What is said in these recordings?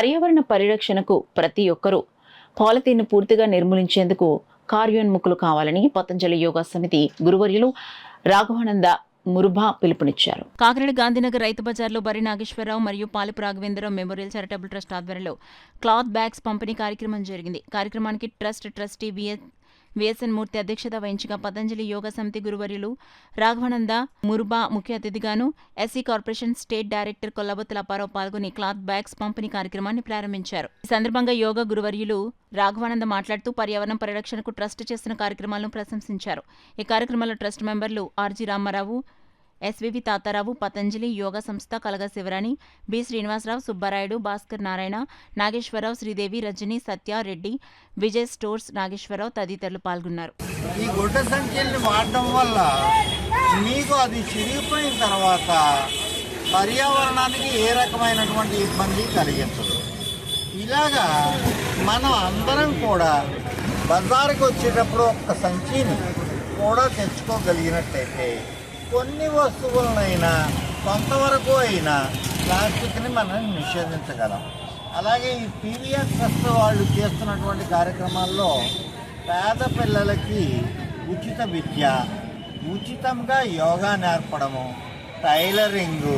పర్యావరణ పరిరక్షణకు ప్రతి ఒక్కరూ పాలిథీన్ను పూర్తిగా నిర్మూలించేందుకు కార్యోన్ముఖులు కావాలని పతంజలి యోగా సమితి గురువర్యులు రాఘవానంద మురుభా పిలుపునిచ్చారు. కాకినాడ గాంధీనగర్ రైతు బజార్లో బరి నాగేశ్వరరావు మరియు పాలిపు రాఘవేంద్రరావు మెమోరియల్ చారిటబుల్ ట్రస్ట్ ఆధ్వర్యంలో క్లాత్ బ్యాగ్స్ పంపిణీ కార్యక్రమం జరిగింది. కార్యక్రమానికి ట్రస్టీ విఎస్ఎన్ మూర్తి అధ్యక్షత వహించగా పతంజలి యోగా సమితి గురువర్యులు రాఘవానంద మురుబా ముఖ్య అతిథిగాను, SC corporation state director Kollabothula Apparao పాల్గొని క్లాత్ బ్యాగ్స్ పంపిణీ కార్యక్రమాన్ని ప్రారంభించారు. ఈ సందర్భంగా యోగా గురువర్యులు రాఘవానంద మాట్లాడుతూ పర్యావరణ పరిరక్షణకు ట్రస్ట్ చేస్తున్న కార్యక్రమాలను ప్రశంసించారు. ఈ కార్యక్రమంలో ట్రస్ట్ మెంబర్లు ఆర్జీ రామారావు, ఎస్వివి తాతారావు, పతంజలి యోగా సంస్థ కలగా శివరాణి, బి శ్రీనివాసరావు, సుబ్బారాయుడు, భాస్కర్ నారాయణ, నాగేశ్వరరావు, శ్రీదేవి, రజని, సత్య, రెడ్డి, విజయ్ స్టోర్స్ నాగేశ్వరరావు తదితరులు పాల్గొన్నారు. ఈ గుడ్డ సంఖ్యల్ని వాడడం వల్ల మీకు అది చిరిగిపోయిన తర్వాత పర్యావరణానికి ఏ రకమైనటువంటి ఇబ్బంది కలిగించదు. ఇలాగా మనం అందరం కూడా బజారుకి వచ్చేటప్పుడు ఒక్క సంచిని కూడా తెచ్చుకోగలిగినట్టయితే కొన్ని వస్తువులనైనా కొంతవరకు అయినా ప్లాస్టిక్ని మనం నిషేధించగలం. అలాగే ఈ పీవీఆర్ ట్రస్ట్ వాళ్ళు చేస్తున్నటువంటి కార్యక్రమాల్లో పేద పిల్లలకి ఉచిత విద్య, ఉచితంగా యోగా నేర్పడము, టైలరింగు,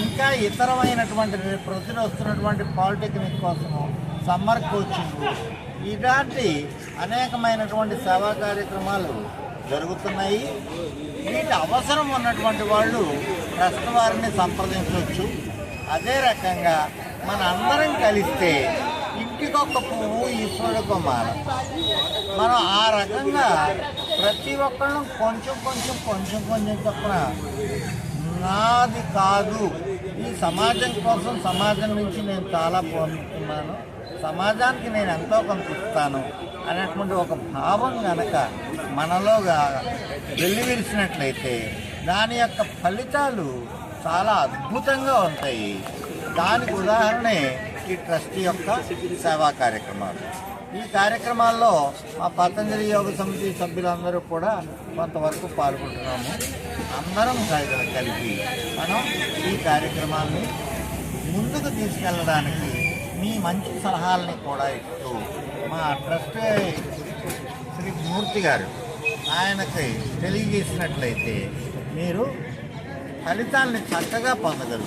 ఇంకా ఇతరమైనటువంటి ప్రజలు వస్తున్నటువంటి పాలిటెక్నిక్ కోసము సమ్మర్ కోచింగు, ఇలాంటి అనేకమైనటువంటి సేవా కార్యక్రమాలు జరుగుతున్నాయి. వీటి అవసరం ఉన్నటువంటి వాళ్ళు ట్రస్ట్ వారిని సంప్రదించవచ్చు. అదే రకంగా మన అందరం కలిస్తే ఇంటికొక పువ్వు ఈశ్వరుడికి మాల. మనం ఆ రకంగా ప్రతి ఒక్కళ్ళు కొంచెం చొప్పున నాది కాదు, ఈ సమాజం కోసం, సమాజం నుంచి నేను చాలా పొందుతున్నాను, సమాజానికి నేను ఎంతో కొంత ఇస్తాను అనేటువంటి ఒక భావం కనుక మనలోగా వెల్లివిరిసినట్లయితే దాని యొక్క ఫలితాలు చాలా అద్భుతంగా ఉంటాయి. దానికి ఉదాహరణే ఈ ట్రస్ట్ యొక్క సేవా కార్యక్రమాలు. ఈ కార్యక్రమాల్లో మా పతంజలి యోగ సమితి సభ్యులందరూ కూడా కొంతవరకు పాల్గొంటున్నాము. అందరం కలిపి మనం ఈ కార్యక్రమాన్ని ముందుకు తీసుకెళ్ళడానికి మీ మంచి సలహాలని కూడా ఇస్తూ మా ట్రస్ట్ శ్రీ మూర్తి గారు ఆయనకి తెలియజేసినట్లయితే మీరు ఫలితాలని చక్కగా పొందగలరు.